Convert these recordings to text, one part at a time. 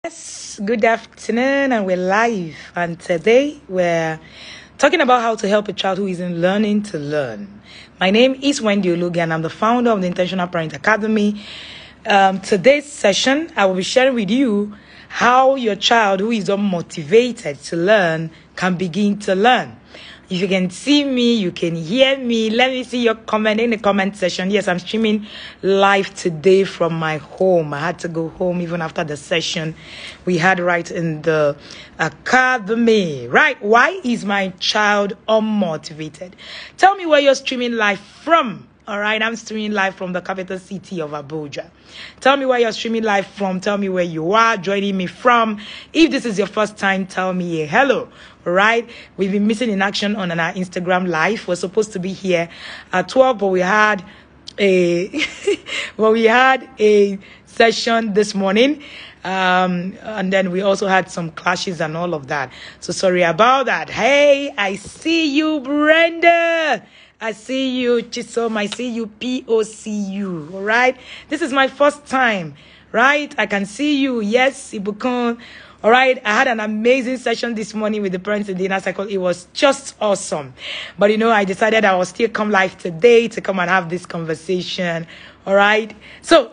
Yes, good afternoon, and we're live. And today we're talking about how to help a child who isn't learning to learn. My name is Wendy Olugi, and I'm the founder of the Intentional Parent Academy. Today's session, I will be sharing with you how your child who is unmotivated to learn can begin to learn. If you can see me, you can hear me. Let me see your comment in the comment section. Yes, I'm streaming live today from my home. I had to go home even after the session we had right in the academy. Right? Why is my child unmotivated? Tell me where you're streaming live from. All right, I'm streaming live from the capital city of Abuja. Tell me where you're streaming live from. Tell me where you are joining me from. If this is your first time, tell me a hello. All right, we've been missing in action on our Instagram live. We're supposed to be here at 12, but we had a session this morning. And then we also had some clashes and all of that. So sorry about that. Hey, I see you, Brenda. I see you, Chisom. I see you, POCU. All right. This is my first time, right? I can see you. Yes, Ibukun. All right. I had an amazing session this morning with the parents in the inner circle. It was just awesome. But, I decided I will still come live today to come and have this conversation. All right. So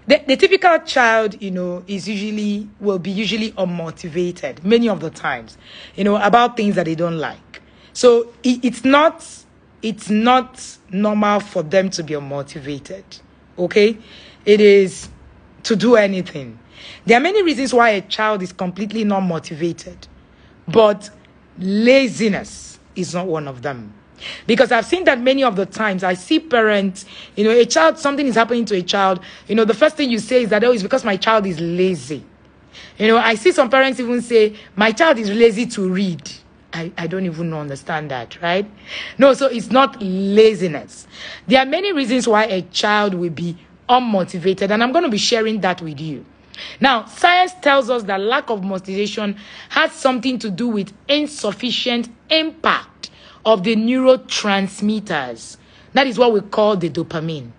the typical child, will be usually unmotivated many of the times, about things that they don't like. So it's not normal for them to be unmotivated, okay? It is to do anything. There are many reasons why a child is completely not motivated, but laziness is not one of them. Because I've seen that many of the times I see parents, something is happening to a child, the first thing you say is that, it's because my child is lazy. I see some parents even say, my child is lazy to read. I don't even understand that, right? No, so it's not laziness. There are many reasons why a child will be unmotivated, and I'm going to be sharing that with you. Now, science tells us that lack of motivation has something to do with insufficient impact of the neurotransmitters. That is what we call the dopamine.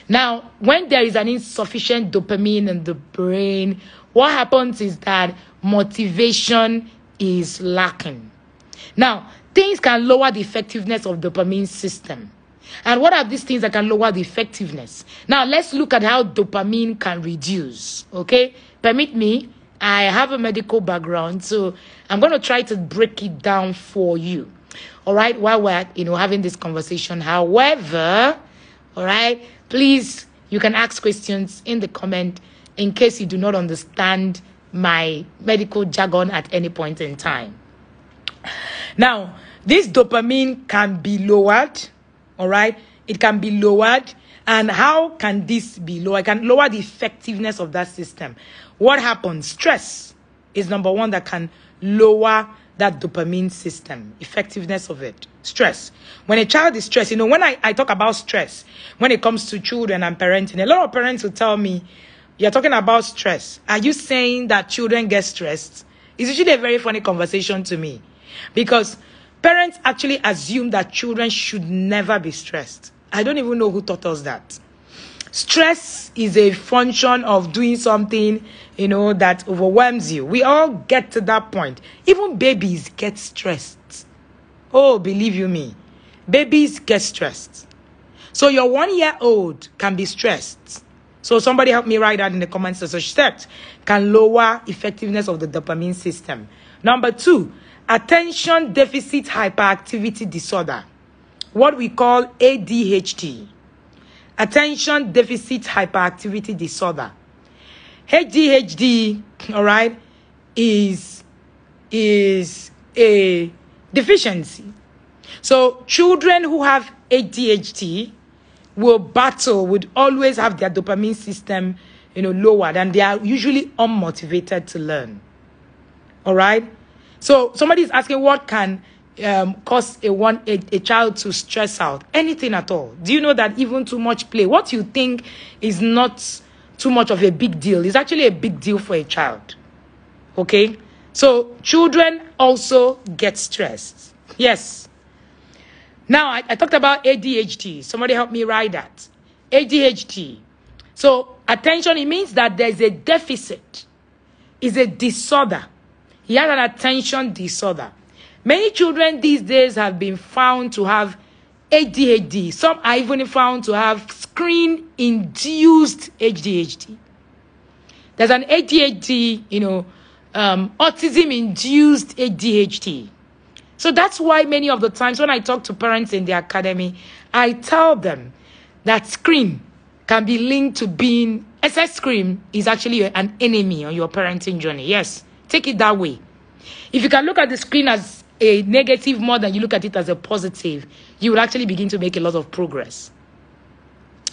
Now, when there is an insufficient dopamine in the brain, what happens is that motivation is lacking. Now, things can lower the effectiveness of the dopamine system. And what are these things that can lower the effectiveness? Now, let's look at how dopamine can reduce, okay? Permit me, I have a medical background, so I'm going to try to break it down for you, all right, while we're, having this conversation. However, all right, please, you can ask questions in the comment in case you do not understand my medical jargon at any point in time. Now, this dopamine can be lowered, all right? It can be lowered. And how can this be lowered? It can lower the effectiveness of that system. What happens? Stress is number one that can lower that dopamine system, effectiveness of it. Stress. When a child is stressed, when I talk about stress, when it comes to children and parenting, a lot of parents will tell me, you're talking about stress. Are you saying that children get stressed? It's usually a very funny conversation to me. Because parents actually assume that children should never be stressed. I don't even know who taught us that. Stress is a function of doing something, that overwhelms you. We all get to that point. Even babies get stressed. Oh, believe you me. Babies get stressed. So your 1-year-old can be stressed. So somebody help me write that in the comments section. Steps can lower effectiveness of the dopamine system. Number 2, attention deficit hyperactivity disorder, what we call ADHD. Attention deficit hyperactivity disorder. ADHD, all right, is a deficiency. So children who have ADHD would always have their dopamine system, lowered, and they are usually unmotivated to learn. All right. So somebody is asking what can cause a child to stress out. Anything at all. Do you know that even too much play, what you think is not too much of a big deal, is actually a big deal for a child. Okay? So children also get stressed. Yes. Now, I talked about ADHD. Somebody help me write that. ADHD. So attention, it means that there's a deficit is a disorder. He has an attention disorder. Many children these days have been found to have ADHD. Some are even found to have screen-induced ADHD. There's an ADHD, autism-induced ADHD. So that's why many of the times when I talk to parents in the academy, I tell them that screen can be linked to being, excess screen is actually an enemy on your parenting journey. Yes, take it that way. If you can look at the screen as a negative more than you look at it as a positive, you will actually begin to make a lot of progress.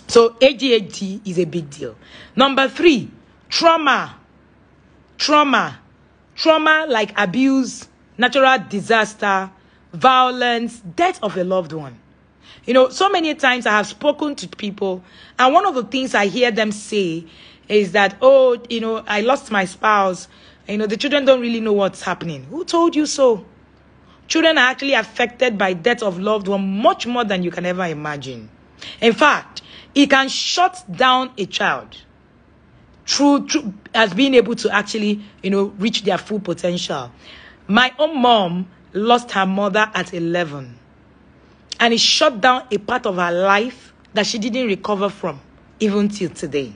So ADHD is a big deal. Number 3, trauma. Trauma like abuse, natural disaster, violence, death of a loved one. So many times I have spoken to people, and one of the things I hear them say is that, I lost my spouse. The children don't really know what's happening. Who told you so? Children are actually affected by death of loved one much more than you can ever imagine. In fact, it can shut down a child through as being able to actually, reach their full potential. My own mom lost her mother at 11. And it shut down a part of her life that she didn't recover from, even till today.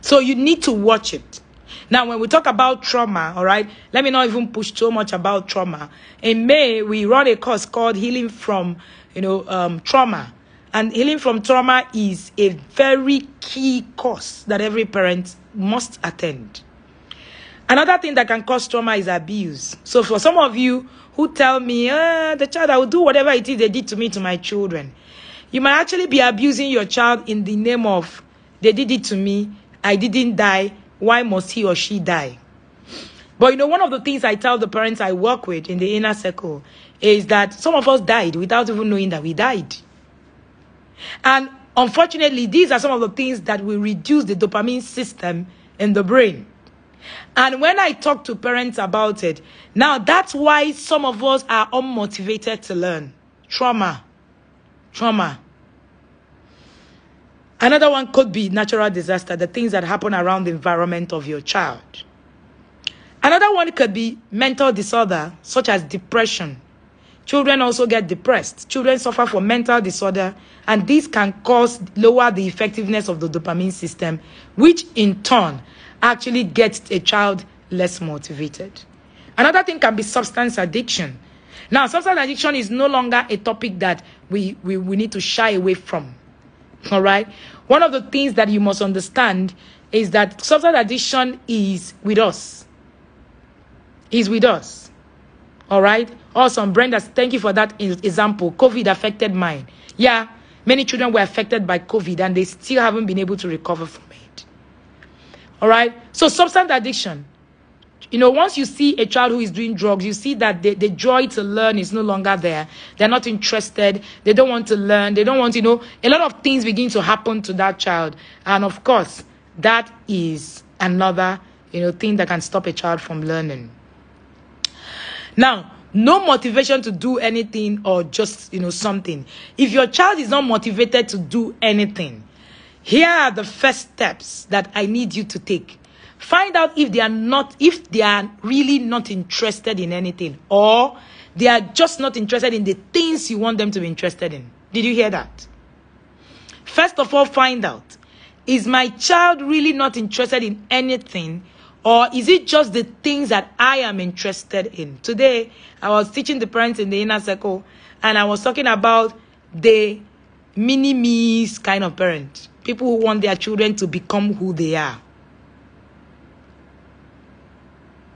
So you need to watch it. Now, when we talk about trauma, all right, let me not even push so much about trauma. In May, we run a course called Healing from, Trauma. And healing from trauma is a very key course that every parent must attend. Another thing that can cause trauma is abuse. So for some of you who tell me, the child, I will do whatever it is they did to me, to my children, you might actually be abusing your child in the name of, they did it to me, I didn't die, why must he or she die? But one of the things I tell the parents I work with in the inner circle is that some of us died without even knowing that we died. And unfortunately, these are some of the things that will reduce the dopamine system in the brain. And when I talk to parents about it, now that's why some of us are unmotivated to learn. Trauma. Another one could be natural disaster, the things that happen around the environment of your child. Another one could be mental disorder, such as depression. Children also get depressed. Children suffer from mental disorder, and this can lower the effectiveness of the dopamine system, which in turn actually gets a child less motivated. Another thing can be substance addiction. Now, substance addiction is no longer a topic that we need to shy away from. All right? One of the things that you must understand is that substance addiction is with us. Is with us. All right? Awesome. Brenda, thank you for that example. COVID affected mine. Yeah, many children were affected by COVID and they still haven't been able to recover from it. All right? So substance addiction. Once you see a child who is doing drugs, you see that the joy to learn is no longer there. They're not interested. They don't want to learn. They don't want to a lot of things begin to happen to that child. And of course, that is another, thing that can stop a child from learning. Now, no motivation to do anything or just, something. If your child is not motivated to do anything, here are the first steps that I need you to take. Find out if they are really not interested in anything, or they are just not interested in the things you want them to be interested in. Did you hear that? First of all, find out, is my child really not interested in anything, or is it just the things that I am interested in? Today, I was teaching the parents in the inner circle, and I was talking about the mini-me's kind of parent. People who want their children to become who they are.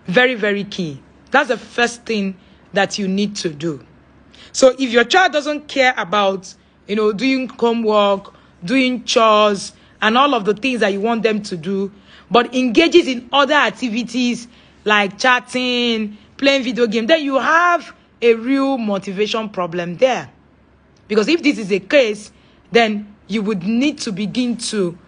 Very, very key. That's the first thing that you need to do. So if your child doesn't care about, doing homework, doing chores, and all of the things that you want them to do, but engages in other activities like chatting, playing video games, then you have a real motivation problem there. Because if this is the case, then you would need to begin to,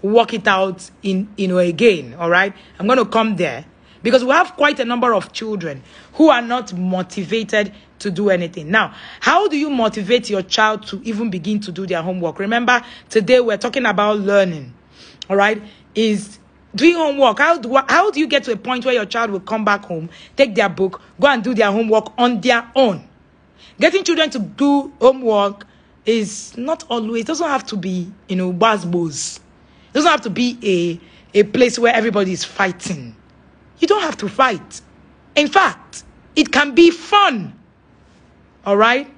work it out again, all right? I'm going to come there. Because we have quite a number of children who are not motivated to do anything. Now, how do you motivate your child to even begin to do their homework? Remember, today we're talking about learning, all right? Is doing homework. How do you get to a point where your child will come back home, take their book, go and do their homework on their own? Getting children to do homework is not always, doesn't have to be, basbos. It doesn't have to be a place where everybody is fighting. You don't have to fight. In fact, it can be fun. All right?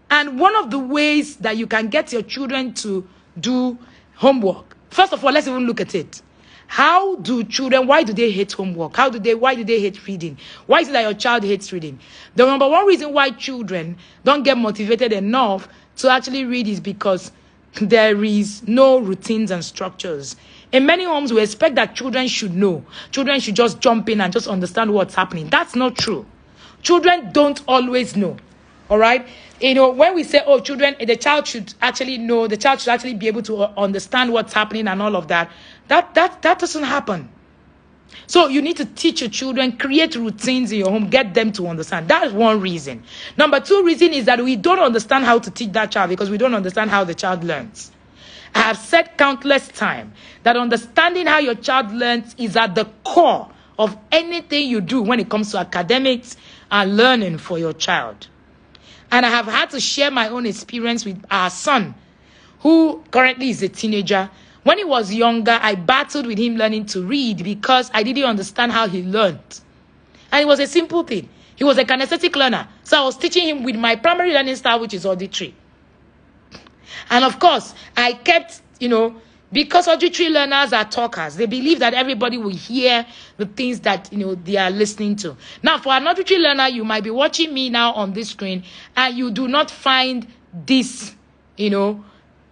And one of the ways that you can get your children to do homework, first of all, let's even look at it. How do children, why do they hate homework? Why do they hate reading? Why is it that your child hates reading? The number one reason why children don't get motivated enough to actually read is because there is no routines and structures. In many homes, we expect that children should know. Children should just jump in and just understand what's happening. That's not true. Children don't always know. All right? When we say, oh, children, the child should actually know, the child should actually be able to understand what's happening and all of that, that doesn't happen. So you need to teach your children, create routines in your home, get them to understand. That's one reason. Number two reason is that we don't understand how to teach that child because we don't understand how the child learns. I have said countless times that understanding how your child learns is at the core of anything you do when it comes to academics and learning for your child. And I have had to share my own experience with our son, who currently is a teenager. When he was younger, I battled with him learning to read because I didn't understand how he learned. And it was a simple thing. He was a kinesthetic learner. So I was teaching him with my primary learning style, which is auditory. And of course, I kept, because auditory learners are talkers. They believe that everybody will hear the things that, they are listening to. Now, for an auditory learner, you might be watching me now on this screen and you do not find this,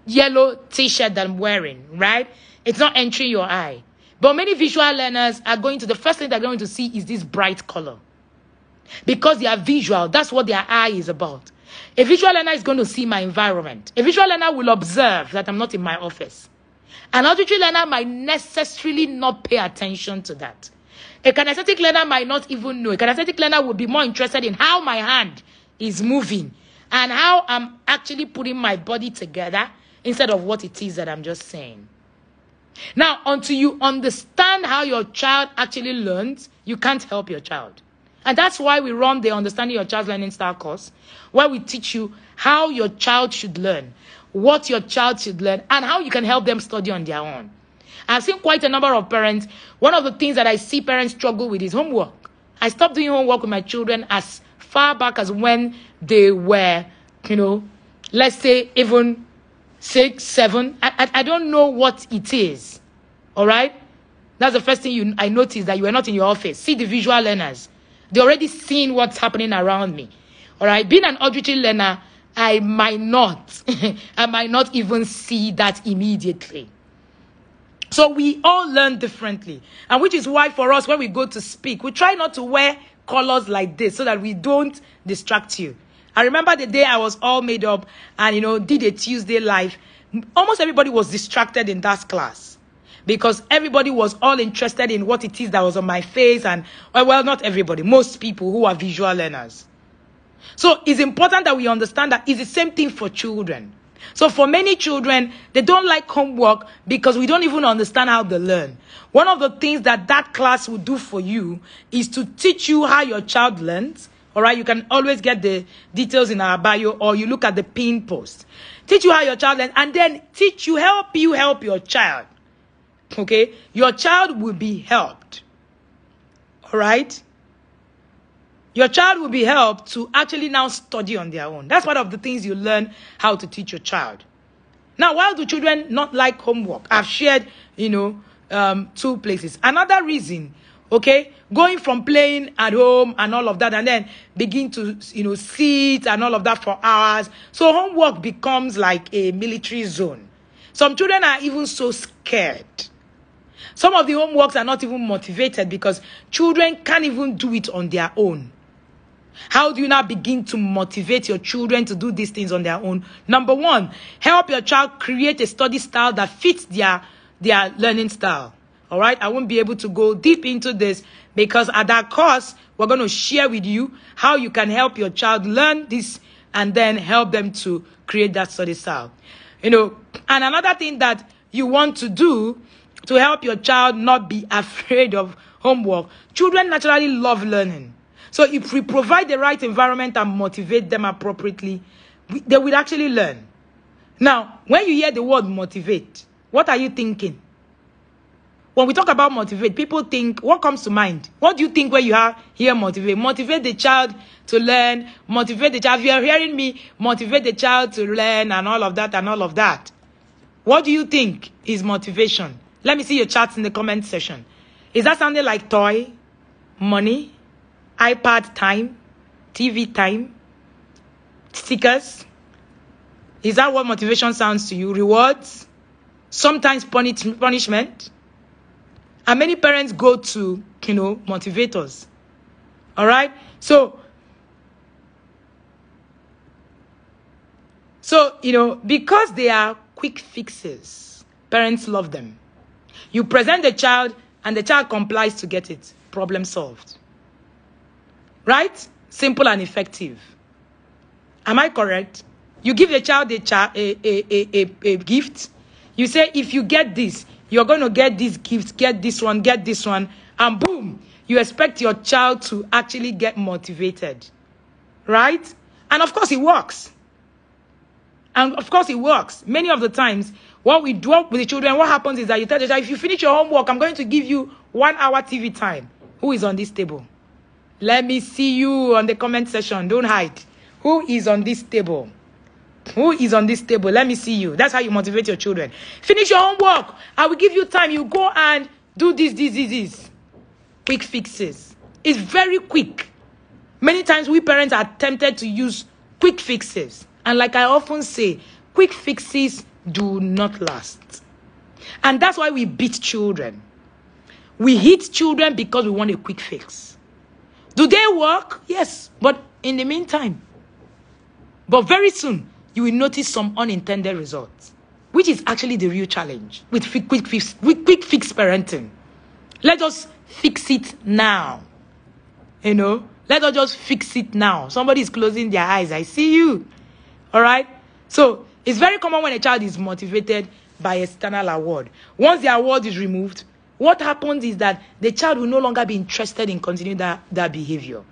yellow t-shirt that I'm wearing, right? It's not entering your eye. But many visual learners are the first thing they're going to see is this bright color. Because they are visual, that's what their eye is about. A visual learner is going to see my environment. A visual learner will observe that I'm not in my office. An auditory learner might necessarily not pay attention to that. A kinesthetic learner might not even know. A kinesthetic learner will be more interested in how my hand is moving and how I'm actually putting my body together instead of what it is that I'm just saying. Now, until you understand how your child actually learns, you can't help your child. And that's why we run the Understanding Your Child's Learning Style course, where we teach you how your child should learn, what your child should learn, and how you can help them study on their own. I've seen quite a number of parents. One of the things that I see parents struggle with is homework. I stopped doing homework with my children as far back as when they were, let's say even 6, 7. I don't know what it is. All right? That's the first thing I noticed, that you are not in your office. See the visual learners. They're already seeing what's happening around me. All right? Being an auditory learner, I might not even see that immediately. So we all learn differently. And which is why for us, when we go to speak, we try not to wear colors like this so that we don't distract you. I remember the day I was all made up and, did a Tuesday live. Almost everybody was distracted in that class because everybody was all interested in what it is that was on my face. And, well, not everybody, most people who are visual learners. So it's important that we understand that it's the same thing for children. So for many children, they don't like homework because we don't even understand how they learn. One of the things that class will do for you is to teach you how your child learns. All right, you can always get the details in our bio, or you look at the pin post. Teach you how your child learns, and then help your child. Okay? Your child will be helped. All right? Your child will be helped to actually now study on their own. That's one of the things you learn how to teach your child. Now, why do children not like homework? I've shared, 2 places. Another reason, okay, going from playing at home and all of that, and then begin to, sit and all of that for hours. So homework becomes like a military zone. Some children are even so scared. Some of the homeworks are not even motivated because children can't even do it on their own. How do you now begin to motivate your children to do these things on their own? Number 1, help your child create a study style that fits their learning style. All right? I won't be able to go deep into this because at that course, we're going to share with you how you can help your child learn this and then help them to create that study style. And another thing that you want to do, to help your child not be afraid of homework. Children naturally love learning. So if we provide the right environment and motivate them appropriately, they will actually learn. Now, when you hear the word motivate, what are you thinking? When we talk about motivate, people think, what comes to mind? What do you think when you hear motivate? Motivate the child to learn, motivate the child. If you are hearing me, motivate the child to learn and all of that and all of that. What do you think is motivation? Let me see your chats in the comment section. Is that sounding like toy, money, iPad time, TV time, stickers? Is that what motivation sounds to you? Rewards? Sometimes punishment? And many parents go to, motivators. All right? So, because they are quick fixes, parents love them. You present the child, and the child complies to get it. Problem solved. Right? Simple and effective. Am I correct? You give the child a gift. You say, if you get this, you're going to get this gift, get this one, and boom, you expect your child to actually get motivated. Right? And of course, it works. Many of the times, what we do with the children, what happens is that you tell the child, if you finish your homework, I'm going to give you 1 hour TV time. Who is on this table? Let me see you on the comment section. Don't hide. Who is on this table? Who is on this table? Let me see you. That's how you motivate your children. Finish your homework. I will give you time. You go and do this. Quick fixes. It's very quick. Many times we parents are tempted to use quick fixes. And like I often say, quick fixes do not last. And that's why we beat children. We hit children because we want a quick fix. Do they work? Yes. But in the meantime. But very soon, you will notice some unintended results, which is actually the real challenge with quick fix parenting. Let us fix it now. Let us just fix it now. Somebody is closing their eyes. I see you. All right? So, it's very common when a child is motivated by external award. Once the award is removed, what happens is that the child will no longer be interested in continuing that behavior.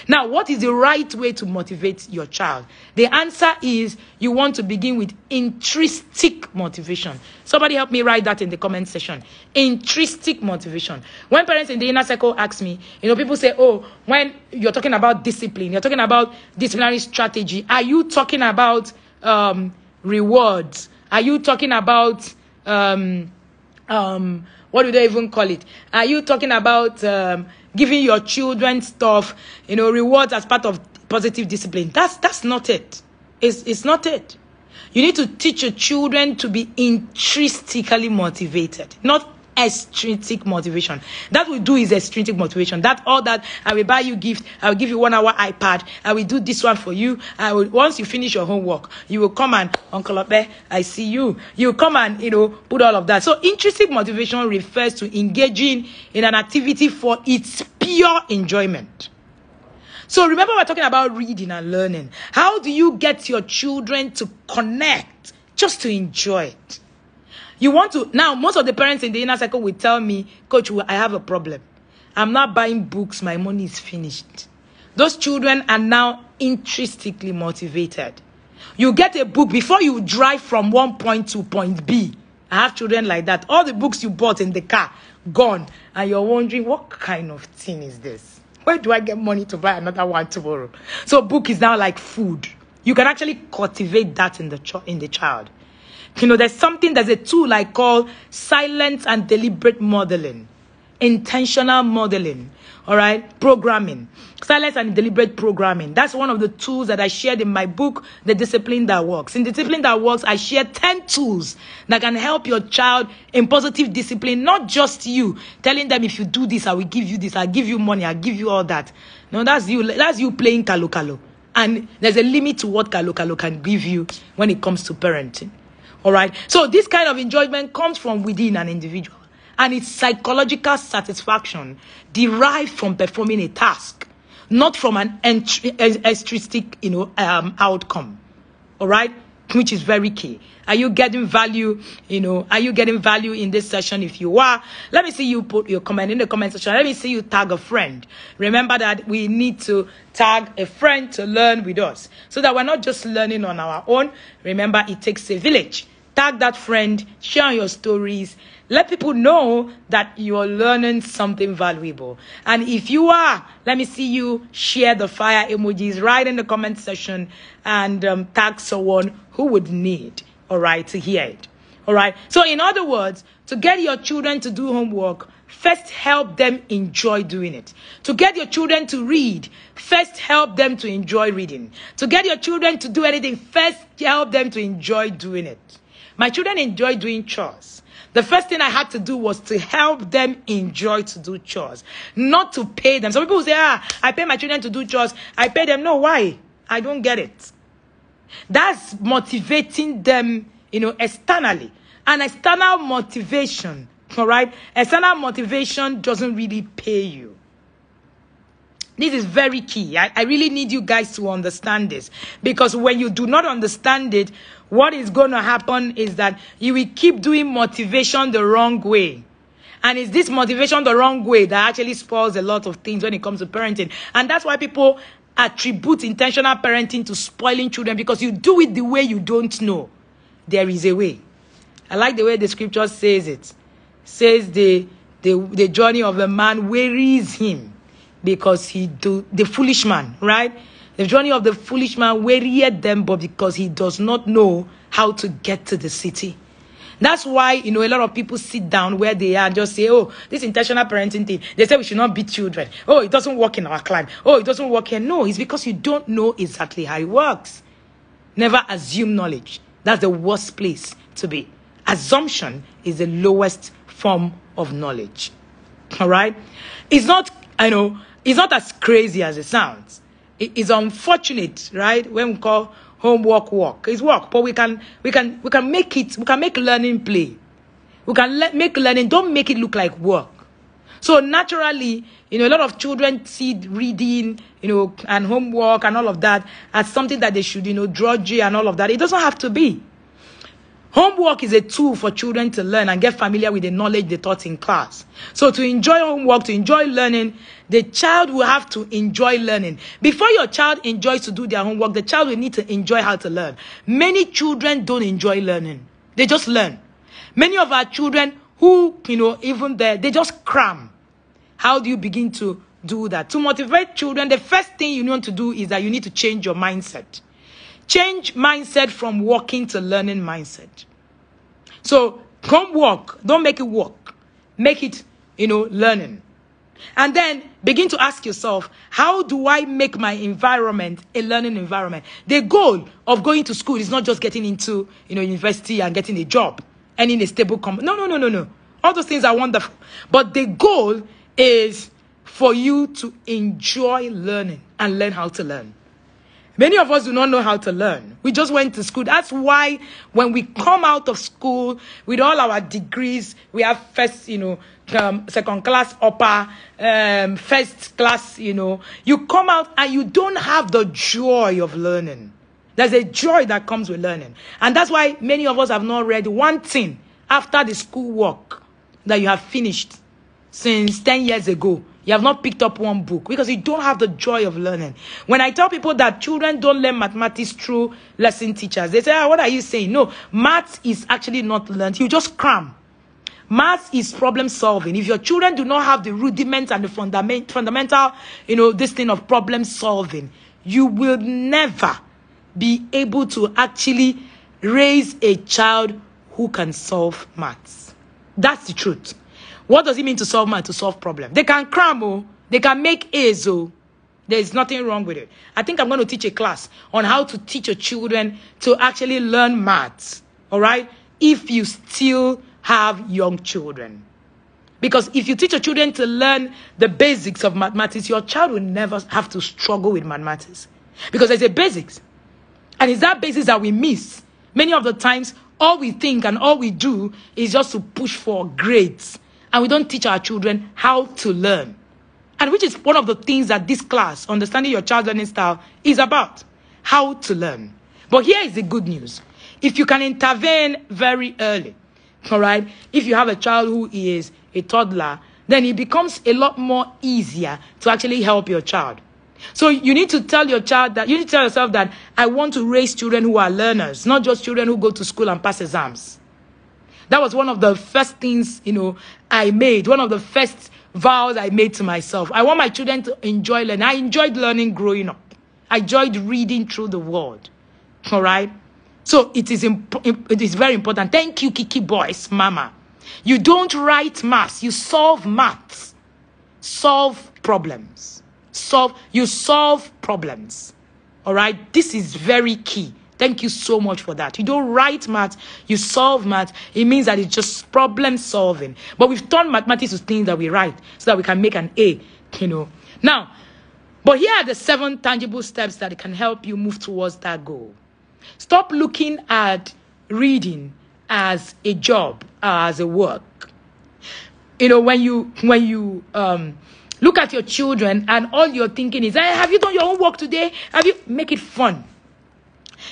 Now, what is the right way to motivate your child? The answer is you want to begin with intrinsic motivation. Somebody help me write that in the comment section. Intrinsic motivation. When parents in the inner circle ask me, people say, oh, when you're talking about discipline, you're talking about disciplinary strategy, are you talking about rewards? Are you talking about, what do they even call it? Are you talking about giving your children stuff, rewards as part of positive discipline? That's not it. It's not it. You need to teach your children to be intrinsically motivated, not extrinsic motivation. That we do is extrinsic motivation. All that I will buy you gift, I will give you 1 hour iPad, I will do this one for you. Once you finish your homework, you will come and Uncle Ope, I see you. You come and put all of that. So intrinsic motivation refers to engaging in an activity for its pure enjoyment. So remember, we're talking about reading and learning. How do you get your children to connect just to enjoy it? You want to, now most of the parents in the inner circle will tell me, Coach, I have a problem. I'm not buying books. My money is finished. Those children are now intrinsically motivated. You get a book before you drive from one point to point B. I have children like that. All the books you bought in the car, gone. And you're wondering, what kind of thing is this? Where do I get money to buy another one tomorrow? So book is now like food. You can actually cultivate that in the child. There's a tool I call silent and deliberate modeling, intentional modeling, all right, programming, silent and deliberate programming. That's one of the tools that I shared in my book, The Discipline That Works. In The Discipline That Works, I share 10 tools that can help your child in positive discipline, not just you telling them, if you do this, I will give you this, I'll give you money, I'll give you all that. No, that's you playing kalo. And there's a limit to what kalo can give you when it comes to parenting. All right. So this kind of enjoyment comes from within an individual, and it's psychological satisfaction derived from performing a task, not from an extrinsic, outcome. All right. which is very key. Are you getting value? Are you getting value in this session? If you are, let me see you put your comment in the comment section. Let me see you tag a friend. Remember that we need to tag a friend to learn with us, so that we're not just learning on our own. Remember, it takes a village. Tag that friend, share your stories. Let people know that you're learning something valuable. And if you are, let me see you share the fire emojis right in the comment section and tag someone who would need, all right, to hear it. All right. So in other words, to get your children to do homework, first help them enjoy doing it. To get your children to read, first help them to enjoy reading. To get your children to do anything, first help them to enjoy doing it. My children enjoy doing chores. The first thing I had to do was to help them enjoy to do chores, not to pay them. Some people say, I pay my children to do chores. I pay them. No, why? I don't get it. That's motivating them, externally. An external motivation, all right? External motivation doesn't really pay you. This is very key. I really need you guys to understand this, because when you do not understand it, what is going to happen is that you will keep doing motivation the wrong way. And it's this motivation the wrong way that actually spoils a lot of things when it comes to parenting. And that's why people attribute intentional parenting to spoiling children, because you do it the way you don't know. There is a way. I like the way the scripture says it. It says the journey of a man wearies him, because the foolish man, right? The journey of the foolish man wearied them, but because he does not know how to get to the city. That's why, a lot of people sit down where they are and just say, oh, this intentional parenting thing, they say we should not beat children. Oh, it doesn't work in our clan. Oh, it doesn't work here. No, it's because you don't know exactly how it works. Never assume knowledge. That's the worst place to be. Assumption is the lowest form of knowledge. All right? It's not, it's not as crazy as it sounds. It's unfortunate, right? When we call homework work, it's work, but we can make learning play. We can make learning. Don't make it look like work. So naturally, a lot of children see reading, and homework and all of that as something that they should, drudgery and all of that. It doesn't have to be. Homework is a tool for children to learn and get familiar with the knowledge they taught in class. So to enjoy homework, to enjoy learning, the child will have to enjoy learning. Before your child enjoys to do their homework, the child will need to enjoy how to learn. Many children don't enjoy learning. They just learn. Many of our children who, even there, they just cram. How do you begin to do that? To motivate children, the first thing you need to do is that you need to change your mindset. Change mindset from working to learning mindset. So homework, don't make it work. Make it, learning. And then begin to ask yourself, how do I make my environment a learning environment? The goal of going to school is not just getting into, university and getting a job, earning a stable company. No. All those things are wonderful. But the goal is for you to enjoy learning and learn how to learn. Many of us do not know how to learn. We just went to school. That's why when we come out of school with all our degrees, we have first, second class, upper, first class, you come out and you don't have the joy of learning. There's a joy that comes with learning. And that's why many of us have not read one thing after the school work that you have finished since 10 years ago. You have not picked up one book because you don't have the joy of learning. When I tell people that children don't learn mathematics through lesson teachers, they say, what are you saying? No, maths is actually not learned. You just cram. Maths is problem solving. If your children do not have the rudiments and the fundamental, this thing of problem solving, you will never be able to actually raise a child who can solve maths. That's the truth. What does it mean to solve math? To solve problem. They can cram, they can make A's. There's nothing wrong with it. I think I'm going to teach a class on how to teach your children to actually learn maths. All right? If you still have young children. Because if you teach your children to learn the basics of mathematics, your child will never have to struggle with mathematics. Because there's a basics. And it's that basics that we miss. Many of the times, all we think and all we do is just to push for grades. And we don't teach our children how to learn. And which is one of the things that this class, Understanding Your Child's Learning Style, is about. How to learn. But here is the good news. if you can intervene very early, all right? If you have a child who is a toddler, then it becomes a lot more easier to actually help your child. So you need to tell your child that, you need to tell yourself that I want to raise children who are learners, not just children who go to school and pass exams. That was one of the first things, I made. One of the first vows I made to myself. I want my children to enjoy learning. I enjoyed learning growing up. I enjoyed reading through the world. All right? So it is very important. Thank you, Kiki Boys, Mama. You don't write maths. You solve maths. Solve problems. You solve problems. All right? This is very key. Thank you so much for that. You don't write maths, you solve maths. It means that it's just problem solving. But we've turned mathematics to things that we write so that we can make an A, Now, but here are the 7 tangible steps that can help you move towards that goal. Stop looking at reading as a job, as a work. When you look at your children and all you're thinking is, hey, have you done your homework today? Make it fun.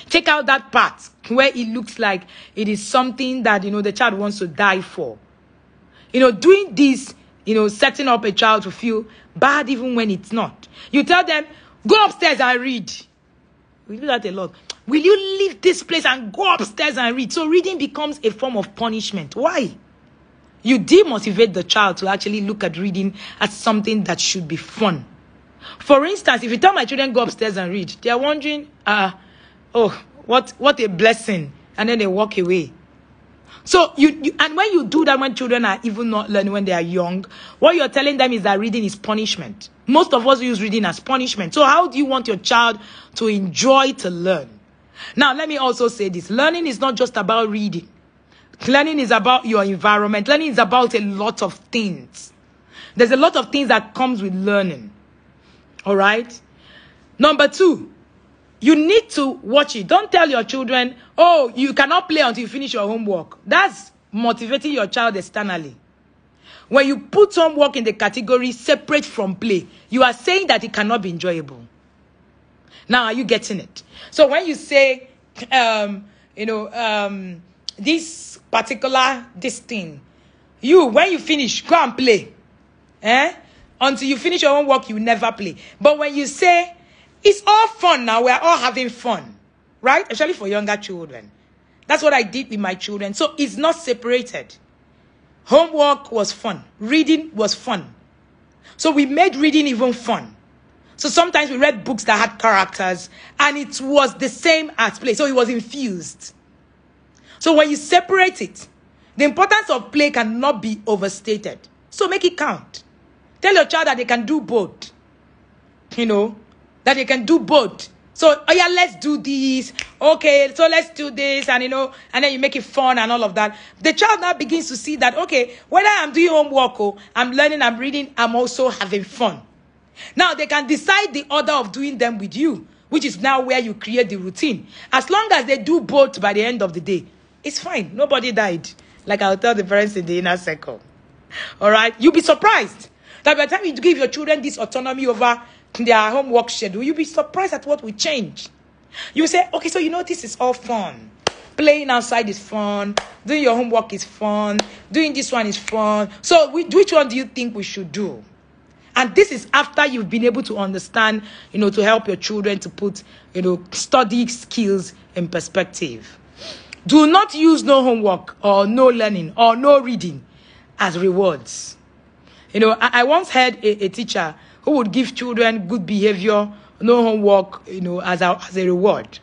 Take out that part where it looks like it is something that, the child wants to die for. Doing this, setting up a child to feel bad even when it's not. You tell them, go upstairs and read. We do that a lot. Will you leave this place and go upstairs and read? So reading becomes a form of punishment. Why? You demotivate the child to actually look at reading as something that should be fun. For instance, if you tell my children go upstairs and read, they are wondering, oh, what a blessing. And then they walk away. So and when you do that when children are even not learning when they are young, what you're telling them is that reading is punishment. Most of us use reading as punishment. So how do you want your child to enjoy to learn? Now, let me also say this. Learning is not just about reading. Learning is about your environment. Learning is about a lot of things. There's a lot of things that comes with learning. All right? Number 2. You need to watch it. Don't tell your children, oh, you cannot play until you finish your homework. That's motivating your child externally. When you put homework in the category separate from play, you are saying that it cannot be enjoyable. Now, are you getting it? So when you say, this particular, this thing, when you finish, go and play. Until you finish your homework, you never play. But when you say, it's all fun now. We're all having fun. Right? Especially for younger children. That's what I did with my children. So it's not separated. Homework was fun. Reading was fun. So we made reading even fun. So sometimes we read books that had characters. And it was the same as play. So it was infused. So when you separate it, the importance of play cannot be overstated. So make it count. Tell your child that they can do both. That they can do both. So, oh yeah, let's do this. Okay, so let's do this. And, and then you make it fun and all of that. The child now begins to see that, okay, whether I'm doing homework, I'm learning, I'm reading, I'm also having fun. Now, they can decide the order of doing them with you, which is now where you create the routine. As long as they do both by the end of the day, it's fine. Nobody died. Like I'll tell the parents in the inner circle. All right? You'll be surprised that by the time you give your children this autonomy over their homework schedule, you'll be surprised at what will change. You say, okay, so this is all fun. Playing outside is fun. Doing your homework is fun. Doing this one is fun. So which one do you think we should do? And this is after you've been able to understand, to help your children to put, study skills in perspective. Do not use no homework or no learning or no reading as rewards. I once heard a teacher who would give children good behavior, no homework, as a reward.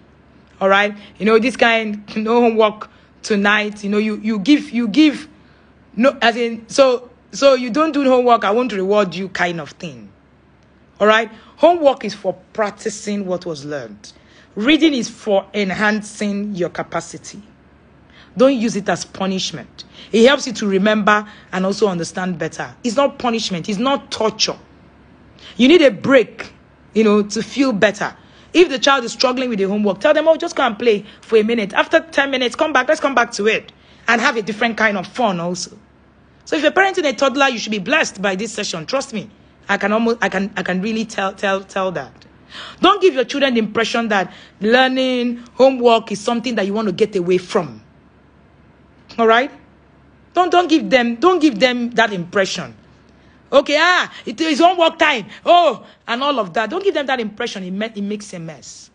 All right? This kind, no homework tonight, you give, no, as in, so you don't do homework, I won't reward you kind of thing. All right? Homework is for practicing what was learned. Reading is for enhancing your capacity. Don't use it as punishment. It helps you to remember and also understand better. It's not punishment. It's not torture. You need a break, to feel better. If the child is struggling with the homework, tell them, oh, just go and play for a minute. After 10 minutes, come back. Let's come back to it and have a different kind of fun also. So if you're parenting a toddler, you should be blessed by this session. Trust me. I can really tell that. Don't give your children the impression that learning, homework is something that you want to get away from. All right? Don't give them that impression. Okay, it is homework time. Oh, and all of that. Don't give them that impression. It makes a mess.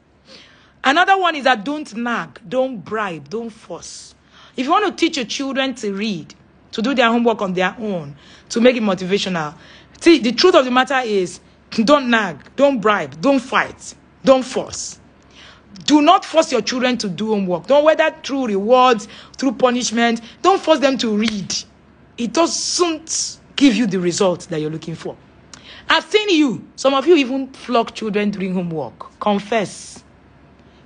Another one is that don't nag, don't bribe, don't force. If you want to teach your children to read, to do their homework on their own, to make it motivational, see, the truth of the matter is, don't nag, don't bribe, don't fight, don't force. Do not force your children to do homework. Don't, whether through rewards, through punishment, don't force them to read. It doesn't give you the results that you're looking for. I've seen you. Some of you even flog children during homework. Confess.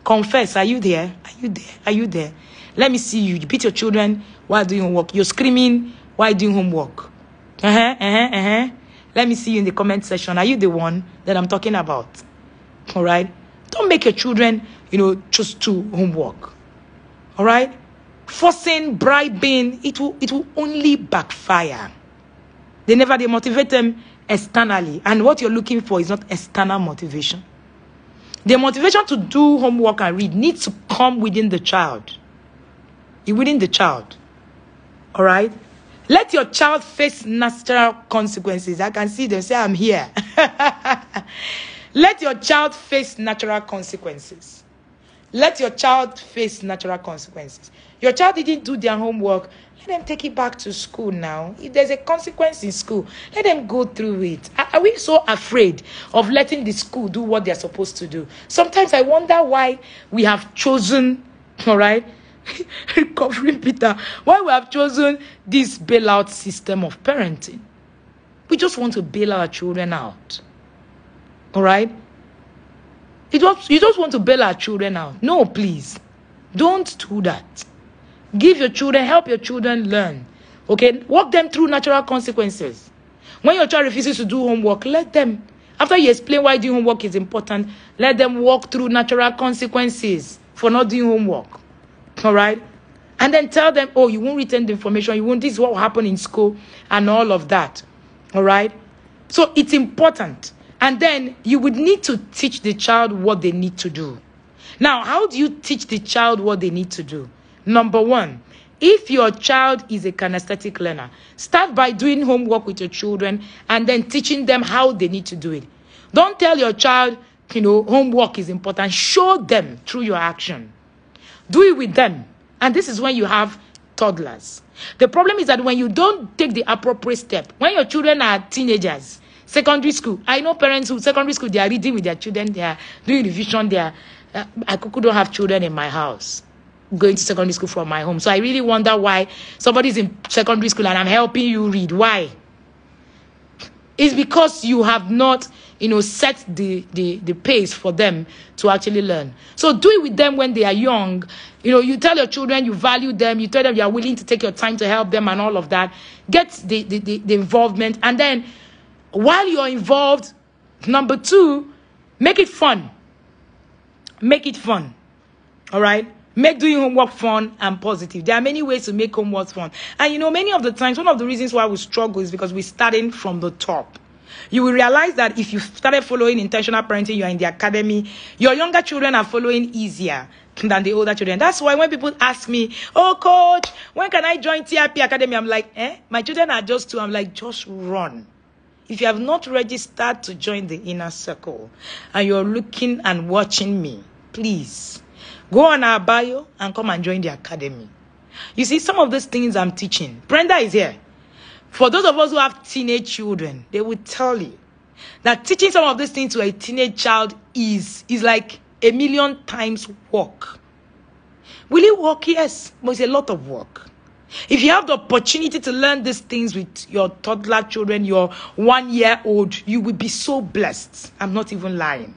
Confess. Are you there? Are you there? Are you there? Let me see you. You beat your children while doing homework. You're screaming while doing homework. Let me see you in the comment section. Are you the one that I'm talking about? All right? Don't make your children, choose to homework. All right? Forcing, bribing, it will only backfire. They motivate them externally. And what you're looking for is not external motivation. The motivation to do homework and read needs to come within the child. Within the child. All right? Let your child face natural consequences. I can see them say, I'm here. Let your child face natural consequences. Let your child face natural consequences. Your child didn't do their homework. Let them take it back to school now. If there's a consequence in school, let them go through it. Are we so afraid of letting the school do what they're supposed to do? Sometimes I wonder why we have chosen, all right, covering Peter, why we have chosen this bailout system of parenting. We just want to bail our children out. All right? You just want to bail our children out. No, please. Don't do that. Give your children, help your children learn. Okay? Walk them through natural consequences. When your child refuses to do homework, let them, after you explain why doing homework is important, let them walk through natural consequences for not doing homework. All right? And then tell them, oh, you won't retain the information. This is what will happen in school and all of that. All right? So it's important. And then you would need to teach the child what they need to do. Now, how do you teach the child what they need to do? Number one, if your child is a kinesthetic learner, start by doing homework with your children and then teaching them how they need to do it. Don't tell your child, homework is important. Show them through your action. Do it with them. And this is when you have toddlers. The problem is that when you don't take the appropriate step, when your children are teenagers, secondary school, I know parents who, secondary school, they are reading with their children, they are doing revision, I don't have children in my house going to secondary school from my home. So I really wonder why somebody's in secondary school and I'm helping you read. Why? It's because you have not, set the pace for them to actually learn. So do it with them when they are young. You tell your children you value them. You tell them you are willing to take your time to help them and all of that. Get the involvement. And then while you're involved, number two, make it fun. Make it fun. All right? Make doing homework fun and positive. There are many ways to make homework fun. And many of the times, one of the reasons why we struggle is because we're starting from the top. You will realize that if you started following intentional parenting, you're in the academy, your younger children are following easier than the older children. That's why when people ask me, oh, coach, when can I join TRP Academy? I'm like, my children are just 2. I'm like, just run. If you have not registered to join the inner circle and you're looking and watching me, please go on our bio and come and join the academy. You see, some of these things I'm teaching, Brenda is here. For those of us who have teenage children, they will tell you that teaching some of these things to a teenage child is like 1,000,000 times work. Will it work? Yes, but it's a lot of work. If you have the opportunity to learn these things with your toddler children, your 1-year-old, you will be so blessed. I'm not even lying.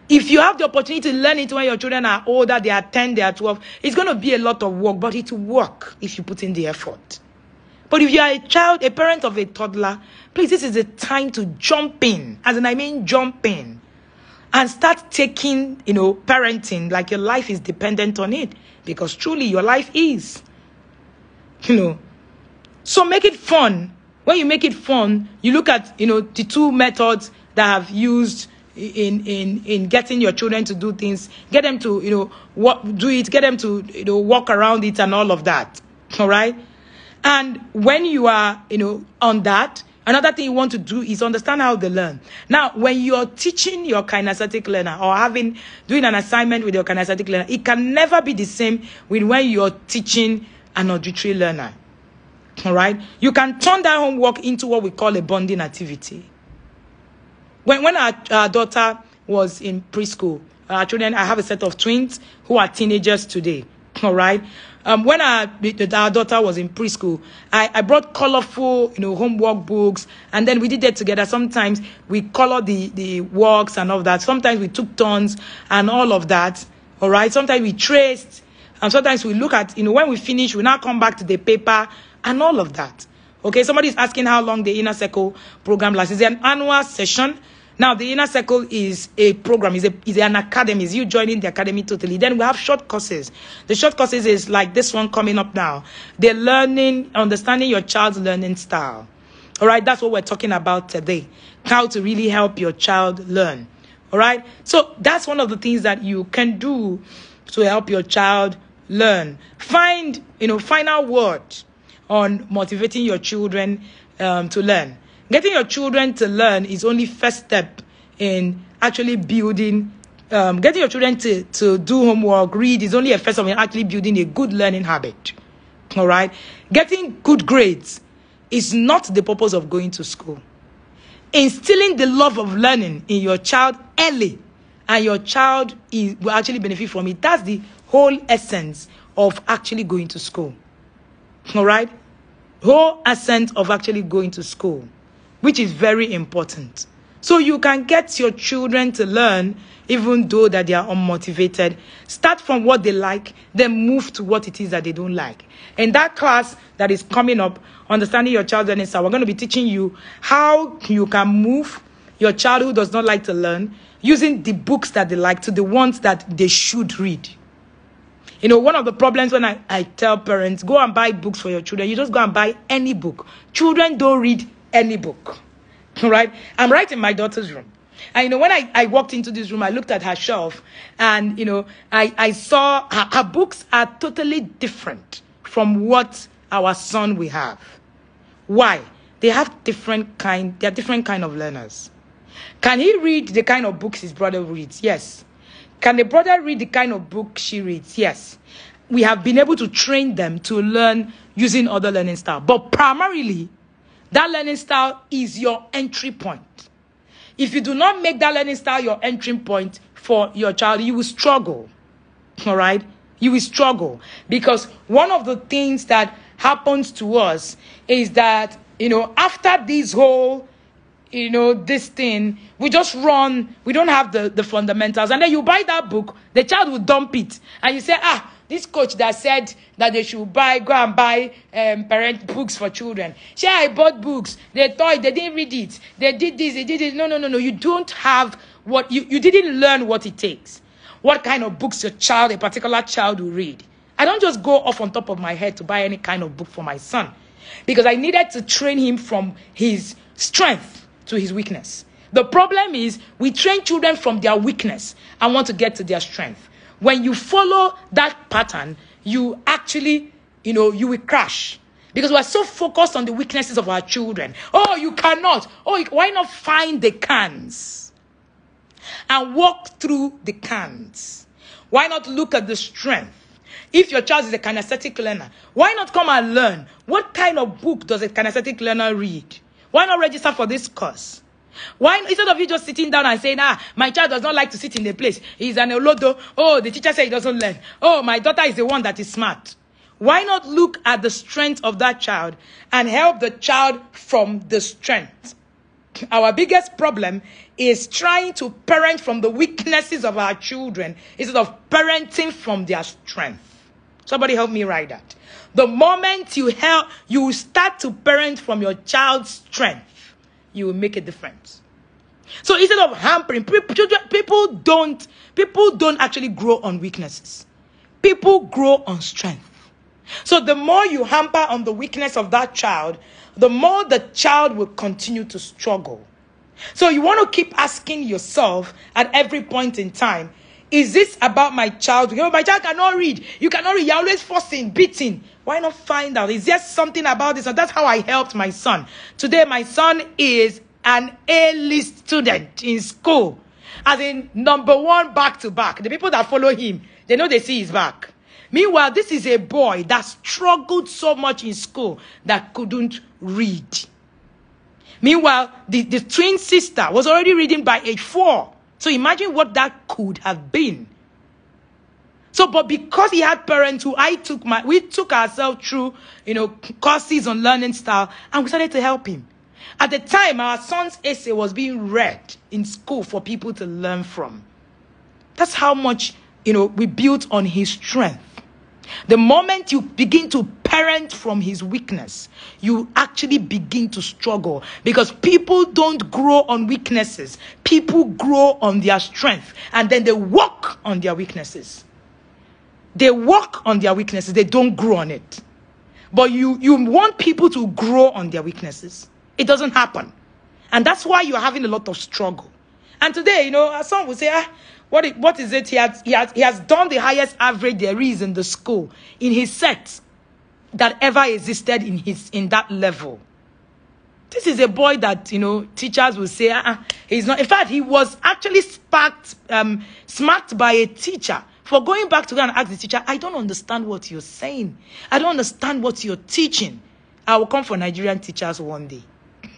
If you have the opportunity to learn it when your children are older, they are 10, they are 12, it's going to be a lot of work, but it will work if you put in the effort. But if you are a child, a parent of a toddler, please, this is the time to jump in. As in, I mean jump in. And start taking, parenting like your life is dependent on it. Because truly, your life is. So make it fun. When you make it fun, you look at, the 2 methods that have used, in getting your children to do things. Get them to, do it. Get them to, walk around it and all of that. All right. And when you are, on that, another thing you want to do is understand how they learn. Now, when you're teaching your kinesthetic learner or doing an assignment with your kinesthetic learner, it can never be the same with when you're teaching an auditory learner. All right. You can turn that homework into what we call a bonding activity. When our daughter was in preschool, our children, I have a set of twins who are teenagers today. All right. When our daughter was in preschool, I brought colorful, homework books, and then we did that together. Sometimes we colored the works and all of that. Sometimes we took turns and all of that. All right. Sometimes we traced, and sometimes we look at, when we finish, we now come back to the paper and all of that. Okay. Somebody is asking how long the Inner Circle program lasts. It's an annual session. Now, the Inner Circle is a program, is an academy. Is you joining the academy totally. Then we have short courses. The short courses is like this one coming up now. They're understanding your child's learning style. All right, that's what we're talking about today. How to really help your child learn. All right, so that's one of the things that you can do to help your child learn. Find, final word on motivating your children to learn. Getting your children to learn is only first step in actually building, getting your children to do homework, read is only a first step in actually building a good learning habit. All right. Getting good grades is not the purpose of going to school. Instilling the love of learning in your child early, and your child will actually benefit from it. That's the whole essence of actually going to school. All right. Whole essence of actually going to school, which is very important. So you can get your children to learn even though that they are unmotivated. Start from what they like, then move to what it is that they don't like. In that class that is coming up, Understanding Your Child's Learning Style, we're going to be teaching you how you can move your child who does not like to learn using the books that they like to the ones that they should read. One of the problems when I tell parents, go and buy books for your children, you just go and buy any book. Children don't read any book. All right. I'm right in my daughter's room. And, when I walked into this room, I looked at her shelf and, I saw her books are totally different from what our son will have. Why? They are different kind of learners. Can he read the kind of books his brother reads? Yes. Can the brother read the kind of book she reads? Yes. We have been able to train them to learn using other learning styles. But primarily, that learning style is your entry point. If you do not make that learning style your entry point for your child, you will struggle. All right? You will struggle. Because one of the things that happens to us is that, after this whole, this thing, we just run, we don't have the fundamentals. And then you buy that book, the child will dump it. And you say, this coach that said that they should go and buy parent books for children. Sure, I bought books. They thought they didn't read it. They did this, they did it. No. You don't have what, you didn't learn what it takes. What kind of books a particular child will read. I don't just go off on top of my head to buy any kind of book for my son. Because I needed to train him from his strength to his weakness. The problem is we train children from their weakness and want to get to their strength. When you follow that pattern, you actually, you will crash. Because we're so focused on the weaknesses of our children. Oh, you cannot. Oh, why not find the cans and walk through the cans? Why not look at the strength? If your child is a kinesthetic learner, why not come and learn? What kind of book does a kinesthetic learner read? Why not register for this course? Why, instead of you just sitting down and saying, my child does not like to sit in a place. He's an olodo. Oh, the teacher said he doesn't learn. Oh, my daughter is the one that is smart. Why not look at the strength of that child and help the child from the strength? Our biggest problem is trying to parent from the weaknesses of our children instead of parenting from their strength. Somebody help me write that. The moment you start to parent from your child's strength, you will make a difference. So instead of hampering, people don't actually grow on weaknesses. People grow on strength. So the more you hamper on the weakness of that child, the more the child will continue to struggle. So you want to keep asking yourself at every point in time, is this about my child? My child cannot read. You cannot read. You're always forcing, beating. Why not find out? Is there something about this? And that's how I helped my son. Today, my son is an A-list student in school. As in, #1 back to back. The people that follow him, they know they see his back. Meanwhile, this is a boy that struggled so much in school that couldn't read. Meanwhile, the twin sister was already reading by age 4. So imagine what that could have been. So, but because he had parents who we took ourselves through, courses on learning style, and we started to help him. At the time, our son's essay was being read in school for people to learn from. That's how much, we built on his strength. The moment you begin to parent from his weakness, you actually begin to struggle, because people don't grow on weaknesses. People grow on their strength, and then they work on their weaknesses. They work on their weaknesses. They don't grow on it. But you want people to grow on their weaknesses. It doesn't happen. And that's why you're having a lot of struggle. And today, some will say, what is it? He has done the highest average there is in the school, in his set, that ever existed in that level. This is a boy that, teachers will say, he's not. In fact, he was actually smacked by a teacher for going back to go and ask the teacher, I don't understand what you're saying. I don't understand what you're teaching. I will come for Nigerian teachers one day.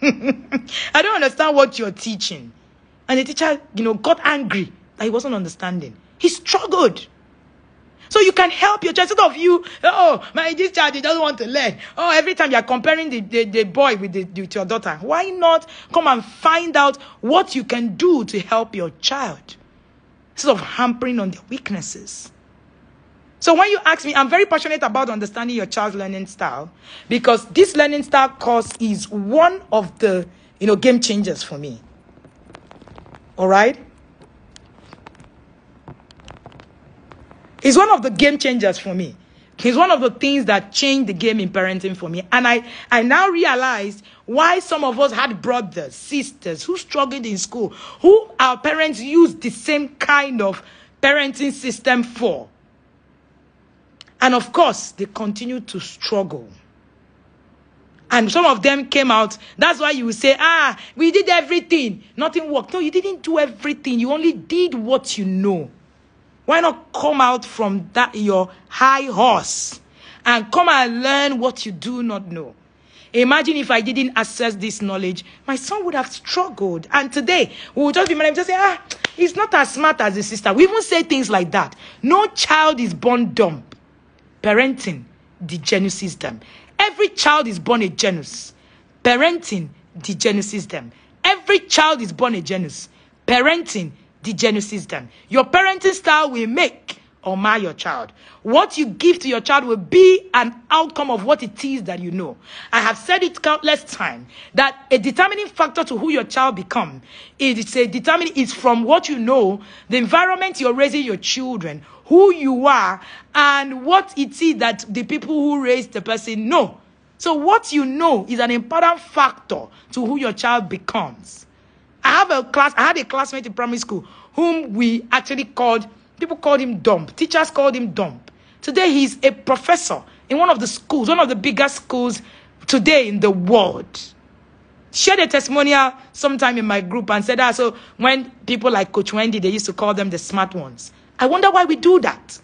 I don't understand what you're teaching. And the teacher, got angry that he wasn't understanding. He struggled. So you can help your child. Instead of you, this child, he doesn't want to learn. Every time you're comparing the boy with your daughter. Why not come and find out what you can do to help your child, instead of hampering on their weaknesses? So when you ask me, I'm very passionate about understanding your child's learning style, because this learning style course is one of the, game changers for me. All right? It's one of the game changers for me. It's one of the things that changed the game in parenting for me. And I now realize why some of us had brothers, sisters who struggled in school, who our parents used the same kind of parenting system for. And of course, they continued to struggle. And some of them came out. That's why you will say, we did everything. Nothing worked. No, you didn't do everything. You only did what you know. Why not come out from that your high horse and come and learn what you do not know? Imagine if I didn't access this knowledge, my son would have struggled. And today, we will just be just say, he's not as smart as his sister. We even say things like that. No child is born dumb. Parenting, the genus system. Every child is born a genus. Parenting, the genus system. Every child is born a genus. Parenting, the genus system. Your parenting style will make or mar your child. What you give to your child will be an outcome of what it is that you know. I have said it countless times that a determining factor to who your child becomes is from what you know, the environment you're raising your children, who you are, and what it is that the people who raised the person know. So what you know is an important factor to who your child becomes. I had a classmate in primary school whom we actually people called him dumb. Teachers called him dumb. Today he's a professor in one of the biggest schools today in the world. Shared a testimonial sometime in my group and said, so when people like Coach Wendy, they used to call them the smart ones. I wonder why we do that.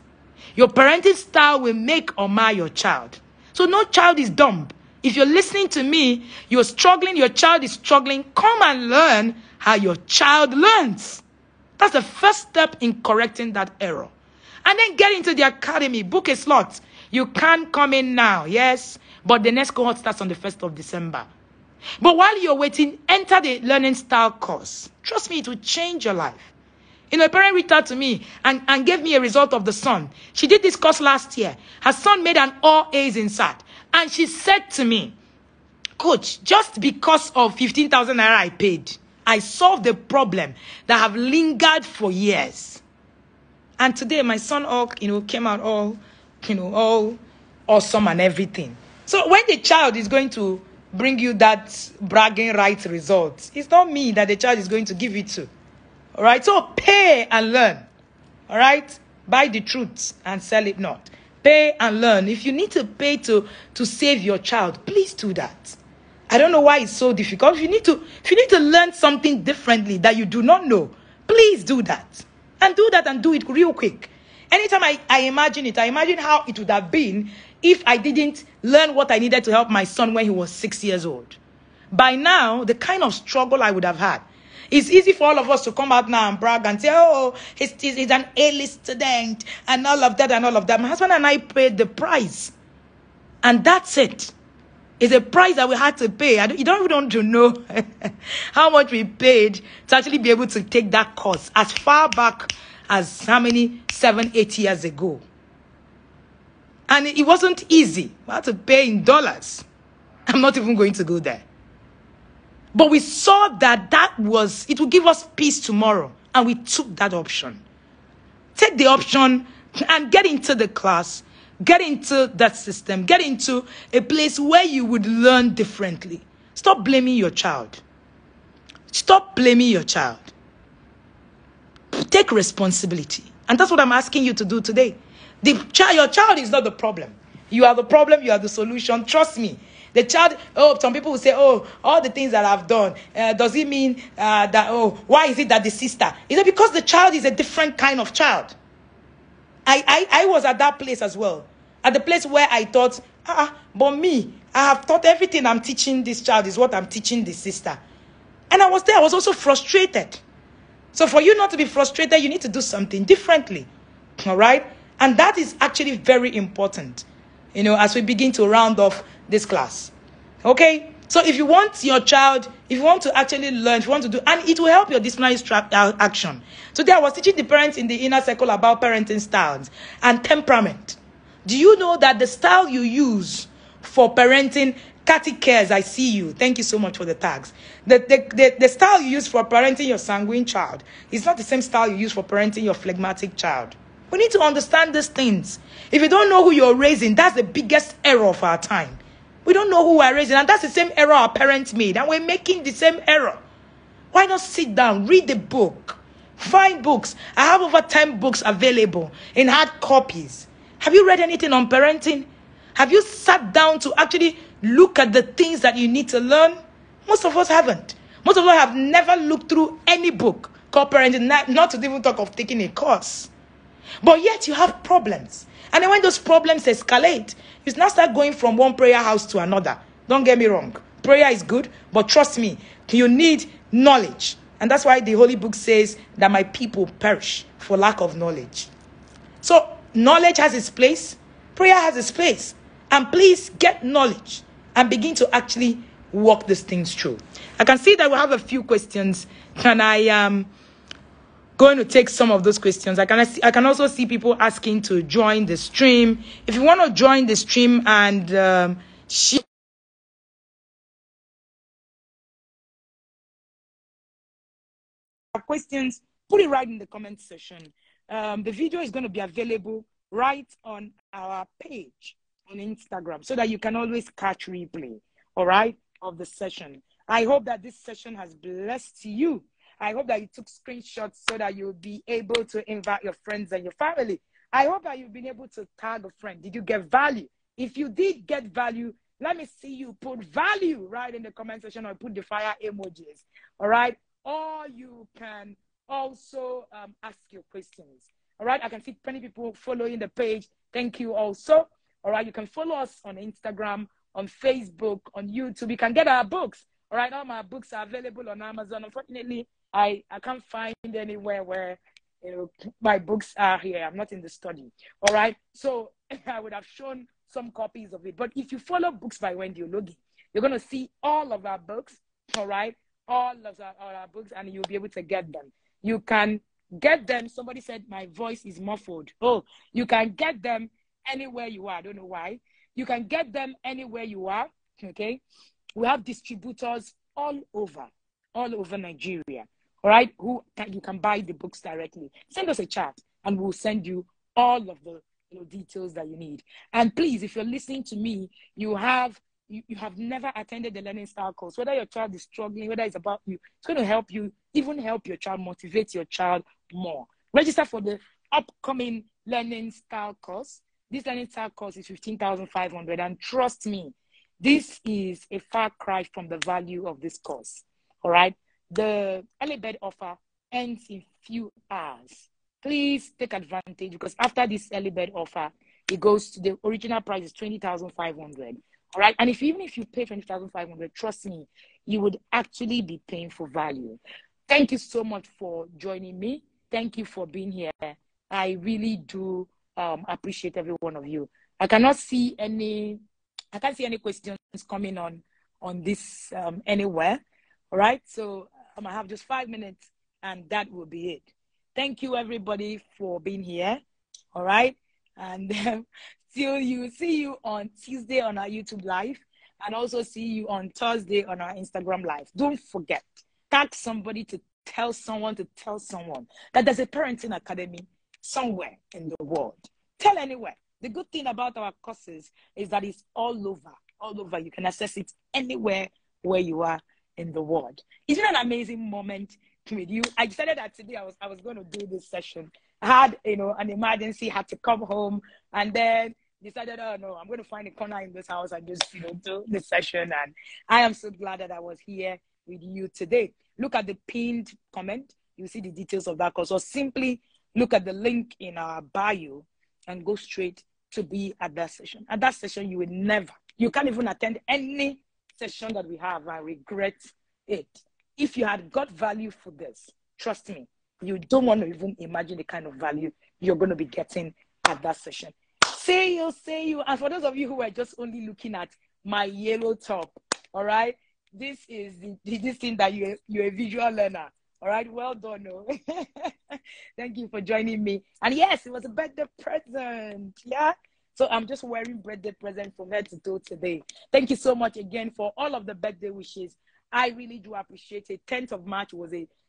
Your parenting style will make or mar your child. So no child is dumb. If you're listening to me, you're struggling, your child is struggling, come and learn how your child learns. That's the first step in correcting that error. And then get into the academy, book a slot. You can't come in now, yes, but the next cohort starts on the 1st of December. But while you're waiting, enter the learning style course. Trust me, it will change your life. A parent reached out to me and gave me a result of the son. She did this course last year. Her son made an all A's in SAT. And she said to me, Coach, just because of 15,000 naira I paid, I solved the problem that have lingered for years. And today my son came out all awesome and everything. So when the child is going to bring you that bragging rights result. It's not me that the child is going to give it to. All right, so pay and learn. All right, buy the truth and sell it not. Pay and learn. If you need to pay to save your child, please do that. I don't know why it's so difficult. If you need to learn something differently that you do not know, please do that. And do that and do it real quick. Anytime I imagine it, I imagine how it would have been if I didn't learn what I needed to help my son when he was 6 years old. By now, the kind of struggle I would have had. It's easy for all of us to come out now and brag and say, oh, he's an A-list student and all of that and all of that. My husband and I paid the price. And that's it. It's a price that we had to pay. You don't even want to know how much we paid to actually be able to take that course as far back as how many, 7, 8 years ago. And it wasn't easy. We had to pay in dollars. I'm not even going to go there. But we saw that it would give us peace tomorrow. And we took that option. Take the option and get into the class. Get into that system. Get into a place where you would learn differently. Stop blaming your child. Stop blaming your child. Take responsibility. And that's what I'm asking you to do today. Your child is not the problem. You are the problem. You are the solution. Trust me. The child, some people will say, oh, all the things that I've done, does it mean why is it that the sister? Is it because the child is a different kind of child? I was at that place as well. At the place where I thought, but me, I have thought everything I'm teaching this child is what I'm teaching the sister. And I was there. I was also frustrated. So for you not to be frustrated, you need to do something differently. All right? And that is actually very important, as we begin to round off this class. Okay? So if you want your child, if you want to actually learn, if you want to do, and it will help your disciplinary action. Today I was teaching the parents in the inner circle about parenting styles and temperament. Do you know that the style you use for parenting, Cathy Cares, I see you. Thank you so much for the tags. The style you use for parenting your sanguine child is not the same style you use for parenting your phlegmatic child. We need to understand these things. If you don't know who you're raising, that's the biggest error of our time. We don't know who we're raising, and that's the same error our parents made, and we're making the same error. Why not sit down, read the book, find books? I have over 10 books available in hard copies. Have you read anything on parenting? Have you sat down to actually look at the things that you need to learn? Most of us haven't. Most of us have never looked through any book called parenting, not to even talk of taking a course. But yet you have problems. And then when those problems escalate, you now start going from one prayer house to another. Don't get me wrong. Prayer is good, but trust me, you need knowledge. And that's why the Holy Book says that my people perish for lack of knowledge. So knowledge has its place. Prayer has its place. And please get knowledge and begin to actually walk these things through. I can see that we have a few questions. And I am going to take some of those questions. I can also see people asking to join the stream. If you want to join the stream and share questions, put it right in the comment section. The video is going to be available right on our page on Instagram so that you can always catch replay, all right, of the session. I hope that this session has blessed you. I hope that you took screenshots so that you'll be able to invite your friends and your family. I hope that you've been able to tag a friend. Did you get value? If you did get value, let me see you put value right in the comment section or put the fire emojis, all right? Or you can also ask your questions, all right? I can see many people following the page. Thank you also, all right? You can follow us on Instagram, on Facebook, on YouTube. You can get our books, all right? All my books are available on Amazon. Unfortunately, I can't find anywhere where my books are here. I'm not in the study. All right. So I would have shown some copies of it. But if you follow Books by Wendy Ologi, you're going to see all of our books. All right. All of our books, and you'll be able to get them. You can get them. Somebody said my voice is muffled. Oh, you can get them anywhere you are. I don't know why. You can get them anywhere you are. Okay. We have distributors all over Nigeria. All right, you can buy the books directly. Send us a chat and we'll send you all of the details that you need. And please, if you're listening to me, you have you have never attended the learning style course, whether your child is struggling, whether it's about you, it's going to help you, even help your child, motivate your child more. Register for the upcoming learning style course. This learning style course is 15,500, and trust me, this is a far cry from the value of this course. All right. The early bird offer ends in few hours. Please take advantage, because after this early bird offer, it goes to the original price is 20,500. All right. And even if you pay 20,500, trust me, you would actually be paying for value. Thank you so much for joining me. Thank you for being here. I really do appreciate every one of you. I can't see any questions coming on this anywhere. All right. So I have just 5 minutes, and that will be it. Thank you, everybody, for being here. All right. And see you on Tuesday on our YouTube live, and also see you on Thursday on our Instagram live. Don't forget, tag somebody to tell someone that there's a parenting academy somewhere in the world. Tell anywhere. The good thing about our courses is that it's all over. You can access it anywhere where you are in the world. Isn't it an amazing moment with you? I decided that today I was going to do this session. I had, an emergency, had to come home, and then decided, oh no, I'm going to find a corner in this house and just, do this session. And I am so glad that I was here with you today. Look at the pinned comment. You see the details of that course, or simply look at the link in our bio and go straight to be at that session. At that session, you can't even attend any session that we have and regret it. If you had got value for this, trust me, you don't want to even imagine the kind of value you're going to be getting at that session. See you. And for those of you who are just only looking at my yellow top, all right, this is this thing that you're a visual learner. All right, well done. Thank you for joining me. And yes, it was a birthday present. Yeah. So I'm just wearing birthday present from head to toe today. Thank you so much again for all of the birthday wishes. I really do appreciate it. 10th of March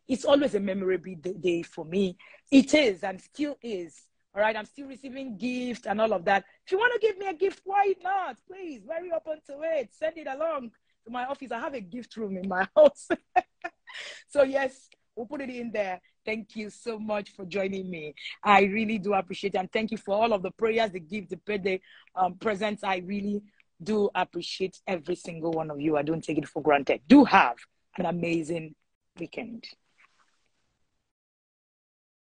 it's always a memorable day for me. It is and still is. All right, I'm still receiving gifts and all of that. If you want to give me a gift, why not? Please, very open to it. Send it along to my office. I have a gift room in my house. So yes, we'll put it in there. Thank you so much for joining me. I really do appreciate it. And thank you for all of the prayers, the gifts, the birthday presents. I really do appreciate every single one of you. I don't take it for granted. Do have an amazing weekend.